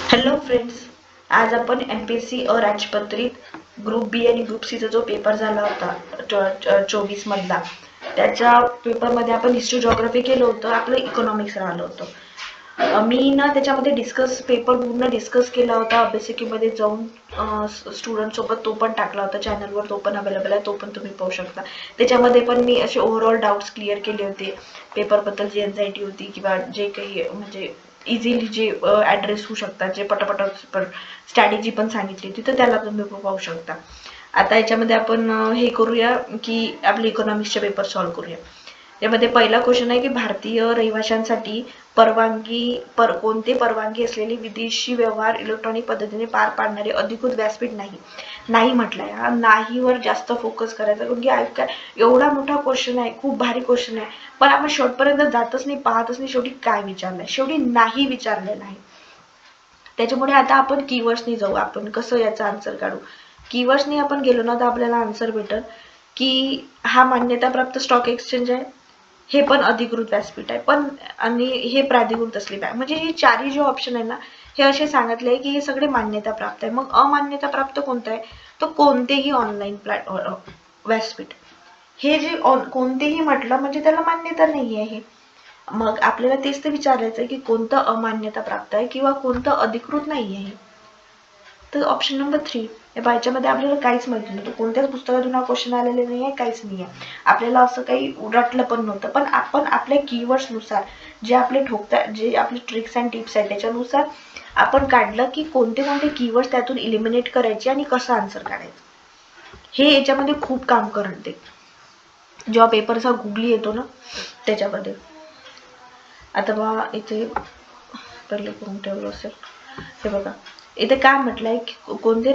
Hello friends, आज आपण MPSC राज्यपत्रित group बी आणि ग्रुप सी चा जो पेपर झाला होता 24 मधला, त्याच्या पेपरमध्ये आपण हिस्ट्री जिओग्राफी केलं होतं. आपलं इकॉनॉमिक्स राहिलं होतं. मी ना त्याच्यामध्ये पेपर पूर्ण डिस्कस केला होता. अभ्यासिके मध्ये जाऊन स्टुडंट सोबत तो पण टाकला होता चॅनलवर, तो पण अवेलेबल आहे, तो पण तुम्ही पाहू शकता. त्याच्यामध्ये पण मी असे ओव्हरऑल डाऊट्स क्लिअर केले होते. पेपरबद्दल जी एन्झायटी होती किंवा जे काही म्हणजे इझिली जे ॲड्रेस होऊ शकतात, जे पटापट स्ट्रॅटेजी पण सांगितली होती, तर त्याला तुम्ही पाहू शकता. आता याच्यामध्ये आपण हे करूया की आपले इकॉनॉमिक्सचे पेपर सॉल्व्ह करूया. यामध्ये पहिला क्वेश्चन आहे की भारतीय रहिवाशांसाठी कोणते परवानगी असलेले विदेशी व्यवहार इलेक्ट्रॉनिक पद्धतीने पार पाडणारे अधिकृत व्यासपीठ नाही. नाही म्हटलंय. हा नाहीवर जास्त फोकस करायचा, कारण की काय एवढा मोठा क्वेश्चन आहे, खूप भारी क्वेश्चन आहे, पण आपण शेवटपर्यंत जातच नाही, पाहतच नाही शेवटी काय विचारलंय. शेवटी नाही विचारलेलं आहे. त्याच्यामुळे आता आपण कीवर्ड्सनी जाऊ. आपण कसं याचा आन्सर काढू. कीवर्ड्सनी आपण गेलो ना तर आपल्याला आन्सर भेटेल की हा मान्यताप्राप्त स्टॉक एक्सचेंज आहे, हे पण अधिकृत व्यासपीठ आहे, पण आणि हे प्राधिकृत असले बँक. म्हणजे हे चारही जे ऑप्शन आहे ना, हे असे सांगितले की हे सगळे मान्यता प्राप्त आहे. मग अमान्यता प्राप्त कोणतं आहे, तर कोणतेही ऑनलाईन व्यासपीठ. हे जे कोणतेही म्हटलं म्हणजे त्याला मान्यता नाही आहे. मग आपल्याला तेच तर विचारायचं आहे की कोणतं अमान्यता प्राप्त आहे किंवा कोणतं अधिकृत नाही आहे. तर ऑप्शन नंबर 3. याच्यामध्ये आपल्याला काहीच माहिती नव्हतं, कोणत्याच पुस्तकातून हा क्वेश्चन आलेले नाही आहे, काहीच नाही आहे. आपल्याला असं काही उरटलं पण नव्हतं, पण आपण आपल्या कीवर्ड्सनुसार जे आपले जे आपले ट्रिक्स अँड टिप्स आहेत त्याच्यानुसार आपण काढलं की कोणते कोणते कीवर्ड्स त्यातून इलिमिनेट करायचे आणि कसं आन्सर काढायचं. हे याच्यामध्ये खूप काम करते जेव्हा पेपरचा गुगली येतो ना त्याच्यामध्ये. आता बघा इथे पहिले करून ठेवलं असेल, हे बघा इथे काय म्हटलंय की कोणते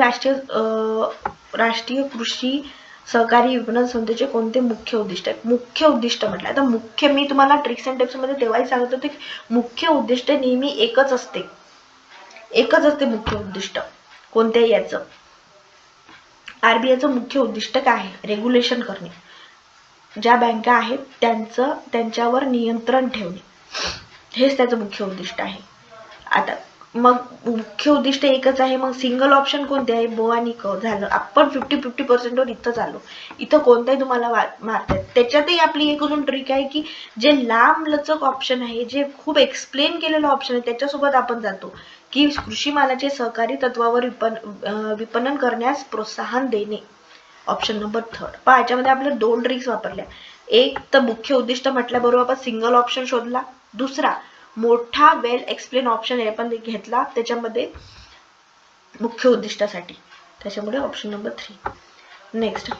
राष्ट्रीय कृषी सहकारी विपणन संस्थेचे कोणते मुख्य उद्दिष्ट आहे. मुख्य उद्दिष्ट म्हटलं. आता मुख्य मी तुम्हाला ट्रिक्स अँड टिप्स मध्ये तेव्हाही सांगत होते की मुख्य उद्दिष्ट नेहमी एकच असते मुख्य उद्दिष्ट कोणत्याही याचं. RBIचं मुख्य उद्दिष्ट काय आहे, रेग्युलेशन करणे, ज्या बँका आहेत त्यांच्यावर नियंत्रण ठेवणे, हेच त्याचं मुख्य उद्दिष्ट आहे. आता मग मुख्य उद्दिष्ट एकच आहे, मग सिंगल ऑप्शन कोणते आहे, ब आणि क झालं. आपण 50-50% वर इथं चालू. इथं कोणताही तुम्हाला मारतात. त्याच्यातही आपली एक अजून ट्रिक आहे की जे लांब लचक ऑप्शन आहे, जे खूप एक्सप्लेन केलेलं ऑप्शन आहे, त्याच्यासोबत आपण जातो की कृषी मालाचे सहकारी तत्वावर विपणन करण्यास प्रोत्साहन देणे. Option number 3. पहा याच्यामध्ये आपल्या 2 ट्रिक्स वापरल्या. एक तर मुख्य उद्दिष्ट म्हटल्याबरोबर आपण सिंगल ऑप्शन शोधला. दुसरा मोठा वेल एक्सप्लेन ऑप्शन आपण घेतला त्याच्यामध्ये मुख्य उद्दिष्टासाठी. त्याच्यामुळे ऑप्शन नंबर 3. नेक्स्ट,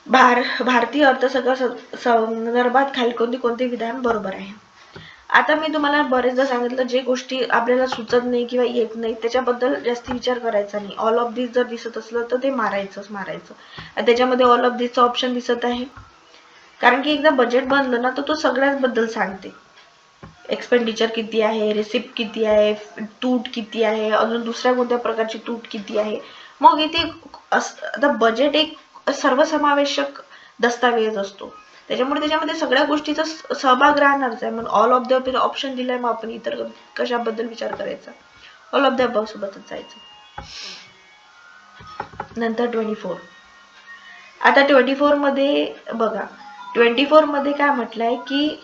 भारतीय अर्थसंदर्भात खाली कोणते विधान बरोबर आहे. आता मी तुम्हाला बरेचदा सांगितलं, जे गोष्टी आपल्याला सुचत नाही किंवा येत नाही त्याच्याबद्दल जास्त विचार करायचा नाही. ऑल ऑफ दिस जर दिसत असलं तर ते मारायचं. त्याच्यामध्ये ऑल ऑफ दिसचं ऑप्शन दिसत आहे, कारण की एकदा बजेट बनलं ना तर तो सगळ्याच बद्दल सांगते. एक्सपेंडिचर किती आहे, रिसिप्ट किती आहे, तूट किती आहे, अजून दुसऱ्या कोणत्या प्रकारची तूट किती आहे. मग इथे आता बजेट एक सर्वसमावेशक दस्तावेज असतो, त्याच्यामुळे त्याच्यामध्ये सगळ्या गोष्टीचा सहभाग राहणारच आहे. मग ऑल ऑफ द ऑप्शन दिलाय, मग आपण इतर कशाबद्दल विचार करायचा, ऑल ऑफ द अबव सोबतच जायचं. नंतर 24. आता 24 मध्ये बघा, 24 मध्ये काय म्हटलंय की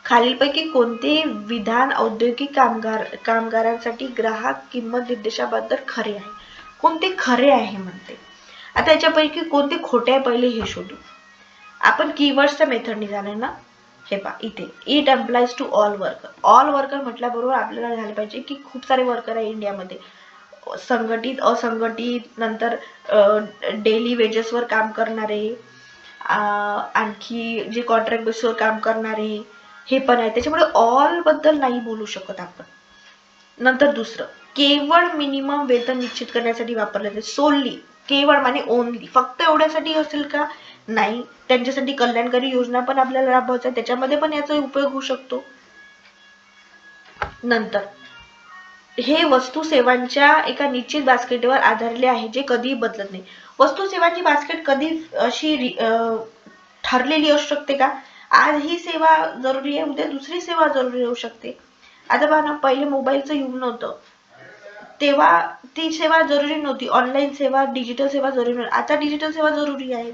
खालीलपैकी कोणते विधान औद्योगिक कामगारांसाठी ग्राहक किंमत निर्देशाबद्दल खरे आहे. कोणते खरे आहे म्हणते. आता याच्यापैकी कोणते खोटे आहे पहिले हे शोधू. आपण कीवर्ड्सच्या मेथडने जाणार ना. हे पहा इथे, it employs to all worker. All worker म्हटल्याबरोबर आपल्याला झाले पाहिजे की खूप सारे वर्कर आहे इंडियामध्ये, संघटित असंघटित, नंतर डेली वेजेसवर काम करणारे, आणखी जे कॉन्ट्रॅक्ट बेसवर काम करणारे, हे पण आहे. त्याच्यामुळे ऑल बद्दल नाही बोलू शकत आपण. नंतर दुसरं, केवळ मिनिमम वेतन निश्चित करण्यासाठी वापरले जाते. सोडली, केवळ म्हणजे ओनली, फक्त एवढ्यासाठी असेल का, नाही. त्यांच्यासाठी कल्याणकारी योजना पण आपल्याला राबवायच्या, त्याच्यामध्ये पण याचा उपयोग होऊ शकतो. नंतर हे वस्तू सेवांच्या एका निश्चित बास्केटवर आधारले आहे, जे कधीही बदलत नाही. वस्तू सेवांची बास्केट कधी अशी ठरलेली असू शकते का. आज ही सेवा जरुरी आहे, उद्या दुसरी सेवा जरुरी होऊ शकते. आता पहा ना, पहिले मोबाईलचं युग नव्हतं तेव्हा ती सेवा जरुरी नव्हती, ऑनलाईन सेवा डिजिटल सेवा जरुरी नव्हती. आता डिजिटल सेवा जरुरी आहे.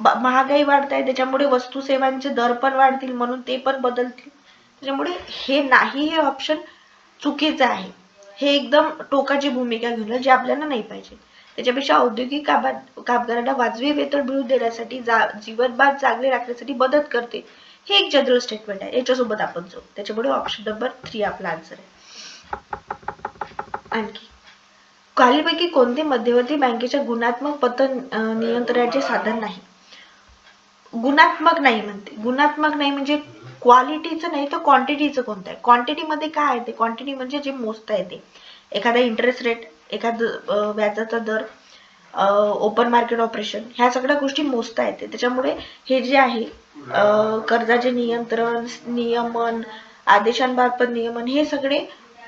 महागाई वाढत आहे त्याच्यामुळे वस्तू सेवांचे दर पण वाढतील म्हणून ते पण बदलतील. त्याच्यामुळे हे नाही हे ऑप्शन चुकीचं आहे. हे एकदम टोकाची भूमिका घेणं जे आपल्याला नाही पाहिजे. त्याच्यापेक्षा औद्योगिक कामगारांना वाजवी वेतन मिळवून देण्यासाठी जीवनमान चांगले राखण्यासाठी मदत करते हे एक जनरल स्टेटमेंट आहे. याच्यासोबत आपण जाऊ. त्याच्यामुळे ऑप्शन नंबर 3 आपला आन्सर आहे. आणखी खालीलपैकी कोणते मध्यवर्ती बँकेच्या गुणात्मक पतन नियंत्रणाचे साधन नाही? गुणात्मक नाही म्हणते. गुणात्मक नाही म्हणजे क्वालिटीचं नाही तर क्वांटिटीचं कोणतं आहे? क्वांटिटी मध्ये काय आहे ते? क्वांटिटी म्हणजे जे मोजता येते. एखादा इंटरेस्ट रेट, एखादा व्याजाचा दर, ओपन मार्केट ऑपरेशन, ह्या सगळ्या गोष्टी मोजता येते. त्याच्यामुळे हे जे आहे कर्जाचे नियंत्रण, नियमन, आदेशांबाबत नियमन हे सगळे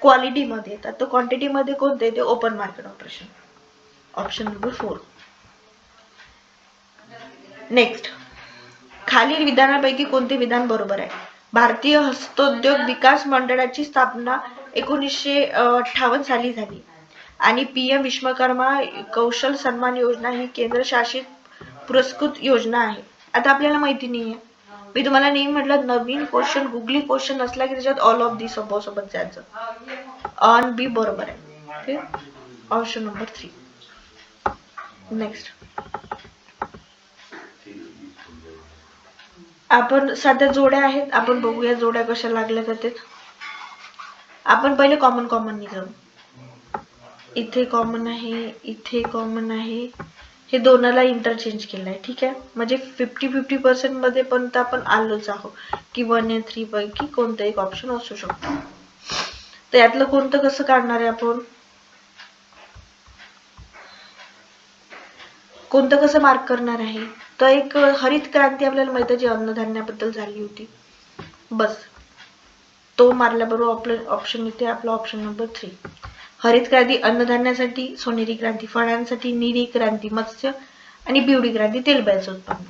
क्वालिटी मध्ये येतात. तर क्वांटिटी मध्ये कोणते येते? Open market operation. Option number 4. Next, खालील विधानापैकी कोणते विधान बरोबर आहे? भारतीय हस्तोद्योग विकास मंडळाची स्थापना 1958 साली झाली आणि PM विश्वकर्मा कौशल सन्मान योजना ही केंद्रशासित पुरस्कृत योजना आहे. आता आपल्याला माहिती नाहीये, मी तुम्हाला नेहमी म्हटलं नवीन क्वेश्चन गुगली क्वेश्चन असला की त्याच्यात ऑल ऑफ दी सोबत जायचं. ऑन बी बरोबर आहे. Option number 3. नेक्स्ट, आपण सध्या जोड्या आहेत, आपण बघूया जोड्या कशा लागल्या जातात. आपण पहिले कॉमन जाऊ. इथे कॉमन आहे, इथे कॉमन आहे, हे दोनाला इंटरचेंज केलंय. ठीक आहे, म्हणजे 50-50% मध्ये पण आपण आलोच आहोत की 1 आणि 3 पैकी कोणतं एक ऑप्शन असू शकतो. तर यातलं कोणतं कसं काढणार आहे आपण? कोणतं कसं मार्क करणार आहे? तर एक हरित क्रांती आपल्याला माहिती आहे जी अन्नधान्याबद्दल झाली होती, बस तो मारल्याबरोबर आपलं ऑप्शन इथे आपला ऑप्शन नंबर 3. हरित क्रांती अन्नधान्यासाठी, सोनेरी क्रांती फळांसाठी, निळी क्रांती मत्स्य आणि पिवळी क्रांती तेलबियांचं उत्पन्न.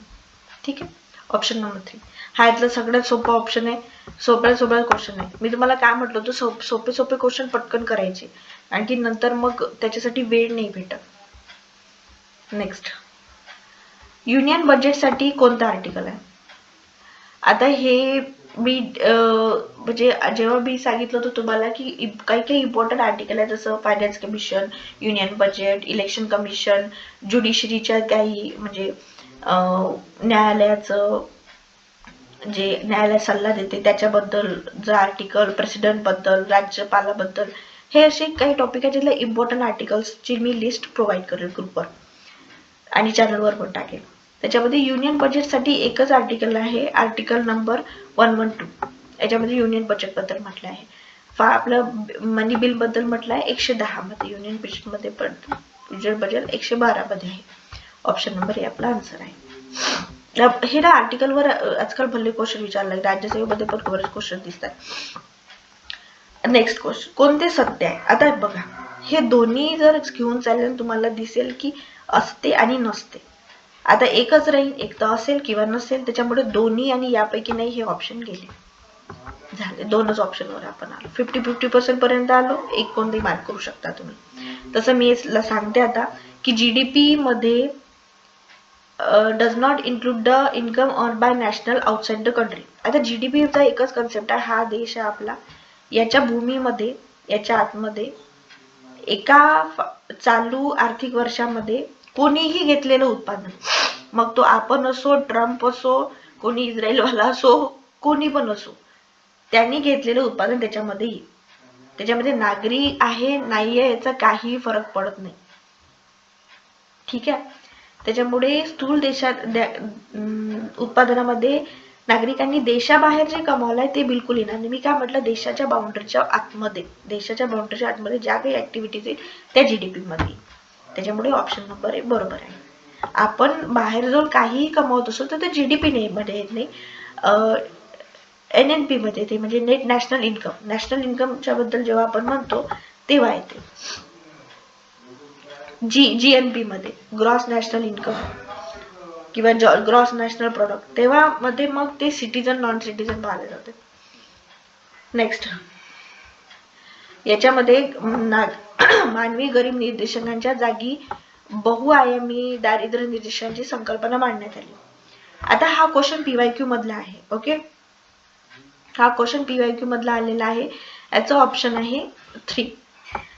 ठीक आहे, ऑप्शन नंबर 3 हा यातला सगळ्यात सोपा ऑप्शन आहे. सोप्यात क्वेश्चन आहे. मी तुम्हाला काय म्हटलं होतं, सोपे क्वेश्चन पटकन करायचे, आणखी नंतर मग त्याच्यासाठी वेळ नाही भेटत. नेक्स्ट, युनियन बजेटसाठी कोणतं आर्टिकल आहे? आता हे मी म्हणजे जेव्हा मी सांगितलं होतं तुम्हाला की काही इम्पॉर्टंट आर्टिकल आहे, जसं finance commission, union budget, election commission, ज्युडिशरीच्या काही म्हणजे न्यायालयाचं जे न्यायालय सल्ला देते त्याच्याबद्दल आर्टिकल, प्रेसिडेंट बद्दल, राज्यपालाबद्दल, हे असे काही टॉपिक आहेत ज्यातल्या इम्पॉर्टंट आर्टिकल्सची मी लिस्ट प्रोव्हाइड करेल ग्रुपवर आणि चॅनलवर पण टाकेल. त्याच्यामध्ये युनियन बजेटसाठी एकच आर्टिकल आहे, आर्टिकल नंबर 112. याच्यामध्ये युनियन बजेट बद्दल म्हटलं आहे. आपलं मनी बिल बद्दल म्हटलं आहे 110 मध्ये, युनियन बजेट मध्ये पण युनियन बजेट 112 मध्ये आहे. ऑप्शन नंबर ए आपला आन्सर आहे. हे ना आर्टिकलवर आजकाल भले क्वेश्चन विचारले, राज्यसेवेमध्ये पण बरेच क्वेश्चन दिसतात. नेक्स्ट क्वेश्चन, कोणते सत्य आहे? आता बघा, हे दोन्ही जर घेऊन चालले तुम्हाला दिसेल की असते आणि नसते. आता एकच राहील, एक तर असेल किंवा नसेल, त्याच्यामुळे दोन्ही आणि यापैकी नाही हे ऑप्शन गेले. झाले, दोनच ऑप्शनवर आपण आलो. 50-50% पर्यंत आलो, एक कोणतेही मार्क करू शकता तुम्ही. तसं मी सांगते आता की GDP मध्ये does not include the income earn by national outside the country. आता GDP चा एकच कन्सेप्ट आहे, हा देश आहे आपला, याच्या भूमीमध्ये, याच्या आतमध्ये एका चालू आर्थिक वर्षामध्ये कोणीही घेतलेलं उत्पादन, मग तो आपण असो, ट्रम्प असो, कोणी इस्रायलवाला असो, कोणी पण असो, त्यांनी घेतलेलं उत्पादन त्याच्यामध्ये येईल. त्याच्यामध्ये नागरी आहे नाहीये याचा काही फरक पडत नाही. ठीक आहे, त्याच्यामुळे स्थूल देशात उत्पादनामध्ये नागरिकांनी देशाबाहेर जे कमावलंय ते बिलकुल येणार नाही. मी काय म्हटलं, देशाच्या बाउंड्रीच्या आतमध्ये, ज्या काही ऍक्टिव्हिटीज आहेत त्या GDP मध्ये. त्याच्यामुळे ऑप्शन नंबर ए बरोबर आहे. आपण बाहेर जाऊन काहीही कमावत असो तर ते GDP मध्ये येत नाही, NNP मध्ये ते म्हणजे नेट नॅशनल इन्कम. नॅशनल इन्कमच्या बद्दल जेव्हा आपण म्हणतो तेव्हा येते GNP मध्ये, ग्रॉस नॅशनल इन्कम किंवा ग्रॉस नॅशनल प्रोडक्ट, तेव्हा मध्ये मग ते सिटीजन नॉन सिटीजन पाहिले जाते. नेक्स्ट, याच्यामध्ये मानवी गरीब निर्देशांकांच्या जागी बहुआयामी दारिद्र्य निर्देशांकांची संकल्पना मांडण्यात आली. आता हा क्वेश्चन PYQ मधला आहे. ओके, हा क्वेश्चन PYQ मधला आलेला आहे. याचा ऑप्शन आहे 3.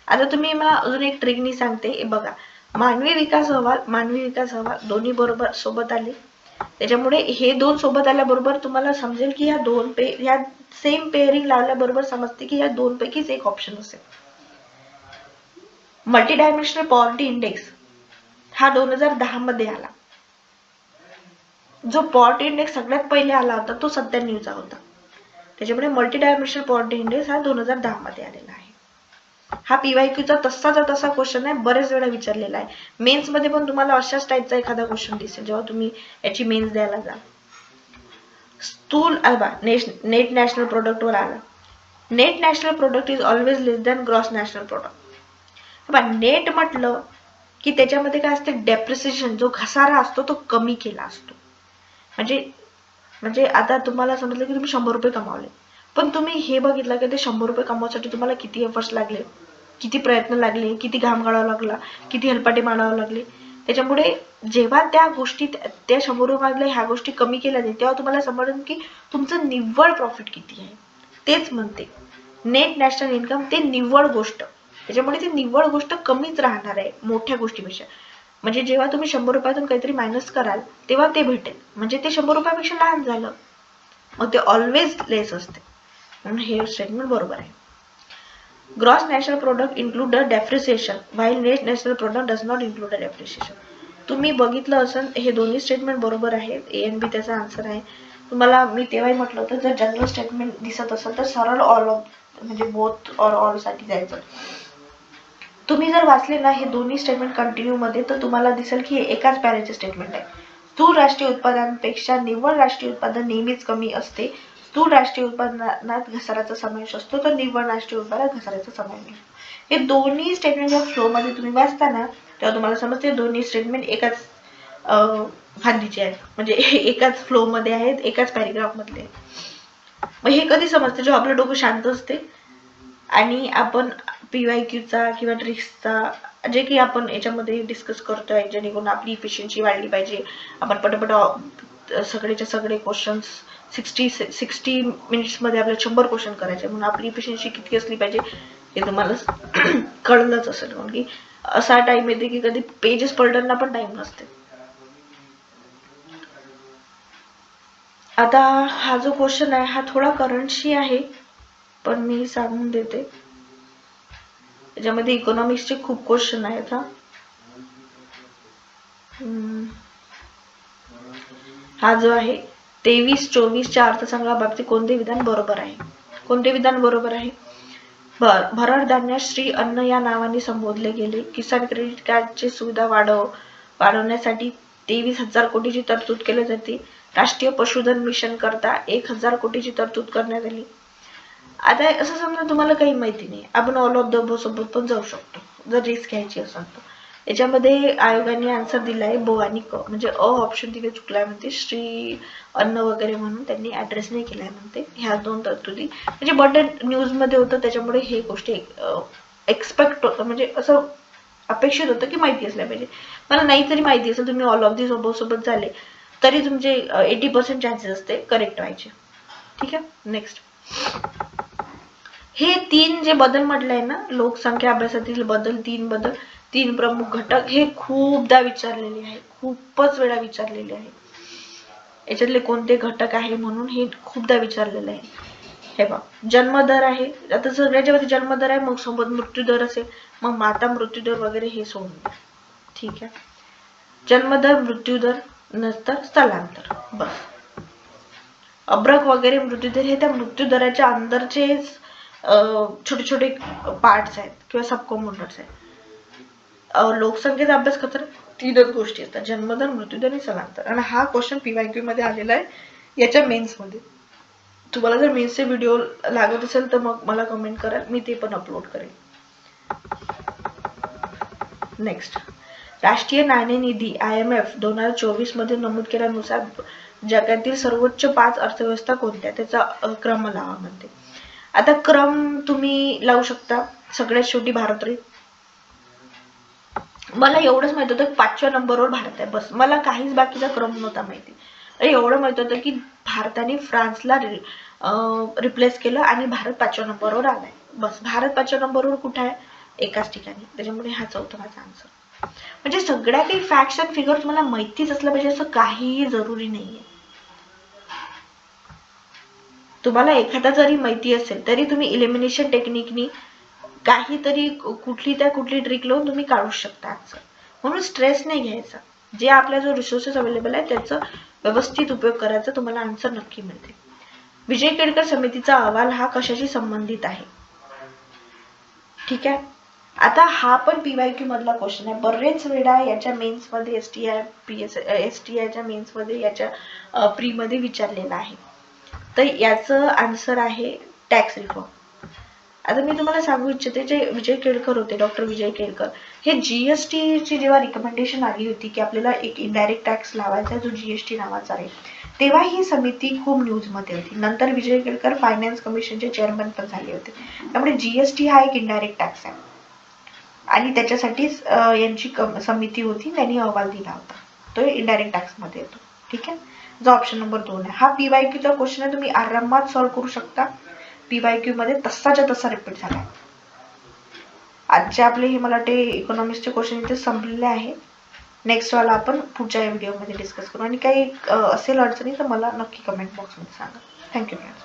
आता तुम्ही मला अजून एक ट्रिकनी सांगते. हे बघा, मानवी विकास अहवाल दोन्ही बरोबर सोबत आले. त्याच्यामुळे हे दोन सोबत आल्याबरोबर तुम्हाला समजेल की ह्या सेम पेअरिंग लावल्याबरोबर समजते की या दोन पैकीच एक ऑप्शन असेल. मल्टी डायमेन्शनल पॉवर्टी इंडेक्स हा 2010 मध्ये आला. जो पॉवर्टी इंडेक्स सगळ्यात पहिले आला होता तो 97चा होता. त्याच्यामुळे मल्टी डायमेन्शनल पॉवर्टी इंडेक्स हा 2010 मध्ये आलेला आहे. हा PYQचा तसाचा तसा क्वेश्चन आहे, बरेच वेळा विचारलेला आहे. मेन्स मध्ये पण तुम्हाला अशाच टाईपचा एखादा क्वेश्चन दिसेल जेव्हा तुम्ही याची मेन्स द्यायला जा. स्थूल नेट नॅशनल प्रोडक्ट वर आला. Net national product is always less than gross national product. Net म्हटलं की त्याच्यामध्ये काय असते, डेप्रिसिएशन जो घसारा असतो तो कमी केला असतो. म्हणजे आता तुम्हाला समजलं की तुम्ही 100 रुपये कमावले, पण तुम्ही हे बघितलं की ते 100 रुपये कमवण्यासाठी तुम्हाला किती एफर्ट्स लागले, किती प्रयत्न लागले, किती घाम गाळावा लागला, किती हेलपाटे मारावे लागले. त्याच्यामुळे जेव्हा त्या गोष्टी त्या 100 रुपयामधल्या ह्या गोष्टी कमी केल्या जाईल तेव्हा तुम्हाला समजेल की तुमचं निव्वळ प्रॉफिट किती आहे. तेच म्हणते नेट नॅशनल इन्कम, ते निव्वळ गोष्ट. त्याच्यामुळे ती निव्वळ गोष्ट कमीच राहणार आहे मोठ्या गोष्टीपेक्षा. म्हणजे जेव्हा तुम्ही 100 रुपयातून काहीतरी मायनस कराल तेव्हा ते भेटेल, म्हणजे ते 100 रुपयापेक्षा लहान झालं. मग ते ऑलवेज लेस असते, म्हणून हे स्टेटमेंट बरोबर आहे. Gross national product include the depreciation while net national product does not include the depreciation. तुम्ही बघितलं असेल हे दोन्ही स्टेटमेंट बरोबर आहेत. A and B त्याचा आन्सर आहे. तुम्हाला मी तेव्हाही म्हटलं होतं जर जनरल स्टेटमेंट दिसत असेल तर सरळ ऑल म्हणजे बोथ और ऑल साठी जायचं. तुम्ही जर वाचले ना हे दोन्ही स्टेटमेंट कंटिन्यू मध्ये तर तुम्हाला दिसेल की हे एकाच पॅरेचे स्टेटमेंट आहे. स्थूल राष्ट्रीय उत्पादनापेक्षा निव्वळ राष्ट्रीय उत्पादन नेहमीच कमी असते. स्थूल राष्ट्रीय उत्पादनात घसाऱ्याचा समावेश असतो तर निव्वळ राष्ट्रीय उत्पादनात घसाऱ्याचा समावेश असतो. हे दोन्ही स्टेटमेंट जेव्हा फ्लो मध्ये तुम्ही वाचता ना तेव्हा तुम्हाला समजते दोन्ही स्टेटमेंट एकाच फांदीचे आहेत, म्हणजे एकाच फ्लो मध्ये आहेत, एकाच पॅरेग्राफ मधले. मग हे कधी समजते जेव्हा आपलं डोकं शांत असते आणि आपण PYQचा किंवा ट्रिक्सचा जे की आपण याच्यामध्ये डिस्कस करतोय जेणेकरून आपली इफिशियन्सी वाढली पाहिजे. आपण पटापट सगळेच्या सगळे क्वेश्चन्स 60 मिनिट्स मध्ये आपल्याला 100 क्वेश्चन करायचे, म्हणून आपली इफिशियन्सी किती असली पाहिजे हे तुम्हाला कळलंच असेल. कारण की असा टाइम येते की कधी पेजेस पलटणला पण टाइम नसते. आता हा जो क्वेश्चन आहे हा थोडा करंटशी आहे, पण मी सांगून देते. त्याच्यामध्ये इकॉनॉमिक्सचे खूप क्वेश्चन आहेत. हा जो आहे 23-24च्या अर्थसंकल्पाबाबतीत कोणते विधान बरोबर आहे? कोणते विधान बरोबर आहे? भरड धान्य श्री अन्न या नावाने संबोधले गेले. किसान क्रेडिट कार्डची सुविधा वाढवण्यासाठी 23,000 कोटीची तरतूद केली जाते. राष्ट्रीय पशुधन मिशन करता 1,000 कोटीची तरतूद करण्यात आली. आता असं समजा तुम्हाला काही माहिती नाही, आपण ऑल ऑफ द अबोव सोबत पण जाऊ शकतो जर रिस्क घ्यायची असेल तर. याच्यामध्ये आयोगाने आन्सर दिलाय ब आणि क, म्हणजे ऑप्शन तिथे चुकलाय म्हणते. श्री अन्न वगैरे म्हणून त्यांनी ऍड्रेस नाही केलाय म्हणते. ह्या दोन तरतुदी म्हणजे बट न्यूज मध्ये होतं त्याच्यामुळे हे गोष्टी एक्सपेक्ट म्हणजे असं अपेक्षित होतं की माहिती असल्या पाहिजे. मला नाही तरी माहिती असेल तुम्ही ऑल ऑफ दिस अबोव सोबत झाले तरी तुमचे 80% चान्सेस असते करेक्ट व्हायचे. ठीक आहे. नेक्स्ट, हे 3 जे बदल म्हटलंय ना, लोकसंख्या अभ्यासातील बदल, 3 प्रमुख घटक, हे खूपदा विचारलेले आहे, खूपच वेळा विचारलेले आहे. याच्यातले कोणते घटक आहे म्हणून हे खूपदा विचारलेलं आहे. हे बघ, जन्मदर आहे. आता सगळ्याच्या मध्ये जन्मदर आहे, मग सोबत मृत्यूदर असेल, मग माता मृत्यूदर वगैरे हे सोडून द्या. ठीक आहे. जन्मदर, मृत्यूदर नंतर स्थलांतर, बस. अब्रक वगैरे मृत्यूदर हे त्या मृत्यूदराच्या अंदरचे छोटे छोटे पार्ट्स आहेत किंवा सब कॉम्पोनंट्स आहेत. लोकसंख्येचा अभ्यास करताना 3च गोष्टी असतात, जन्मदर, मृत्यूदर आणि स्थलांतर. आणि हा क्वेश्चन PYQ मध्ये आलेला आहे याच्या मेन्स मध्ये. तुम्हाला जर मेन्सचे व्हिडिओ लागत असेल तर मग मला कमेंट करा, मी ते पण अपलोड करेन. नेक्स्ट, राष्ट्रीय नाणेनिधी IMF 2024 मध्ये नमूद केल्यानुसार जगातील सर्वोच्च 5 अर्थव्यवस्था कोणत्या, त्याचा क्रम लावा म्हणते. आता क्रम तुम्ही लावू शकता. सगळ्यात शेवटी भारत राहील. मला एवढंच माहित होतं 5व्या नंबरवर भारत आहे, बस. मला काहीच बाकीचा क्रम नव्हता माहिती. एवढं माहित होतं की भारताने फ्रान्सला रिप्लेस केलं आणि भारत 5व्या नंबरवर आलाय, बस. भारत 5व्या नंबरवर कुठे आहे? एकाच ठिकाणी. त्याच्यामुळे हा चौथा माझा आन्सर. म्हणजे सगळ्या काही फॅक्ट्स अँड फिगर्स मला माहितीच असलं पाहिजे असं काहीही जरुरी नाहीये. तुम्हाला एखादा जरी माहिती असेल तरी तुम्ही इलिमिनेशन टेक्निकनी काहीतरी कुठली ट्रिक लावून तुम्ही काढू शकता आन्सर. म्हणून स्ट्रेस नाही घ्यायचा. जे आपल्या जो रिसोर्सेस अवेलेबल आहे त्याचा व्यवस्थित उपयोग करायचा, तुम्हाला आन्सर नक्की मिळते. विजय केळकर समितीचा अहवाल हा कशाशी संबंधित आहे? ठीक आहे. आता हा पण PYQ मधला क्वेश्चन आहे. बरेच वेळा याच्या मेन्स मध्ये STIच्या मेन्स मध्ये याच्या प्री मध्ये विचारलेला आहे. तर याचं आन्सर आहे टॅक्स रिफॉर्म. आता मी तुम्हाला सांगू इच्छिते, जे विजय केळकर होते, डॉक्टर विजय केळकर, हे GST ची जेव्हा रिकमेंडेशन आली होती की आपल्याला एक इनडायरेक्ट टॅक्स लावायचा जो GST नावाचा आहे, तेव्हा ही समिती खूप न्यूज मध्ये होती. नंतर विजय केळकर फायनान्स कमिशनचे चेअरमन पण झाले होते. त्यामुळे GST हा एक इनडायरेक्ट टॅक्स आहे आणि त्याच्यासाठीच यांची समिती होती, त्यांनी अहवाल दिला होता. तो इनडायरेक्ट टॅक्स मध्ये येतो. ठीक आहे. जो ऑप्शन नंबर 2 आहे. हा PYQ चा क्वेश्चन आहे, तुम्ही आरामात सॉल्व्ह करू शकता. PYQ मध्ये तसाच्या तसा रिपीट झाला. आजचे आपले हे मला वाटते इकॉनॉमिक्सचे क्वेश्चन इथे संपलेले आहे. नेक्स्ट वाला आपण पुढच्या व्हिडिओमध्ये डिस्कस करू. आणि काही असेल अडचणी तर मला नक्की कमेंट बॉक्समध्ये सांगा. Thank you friends.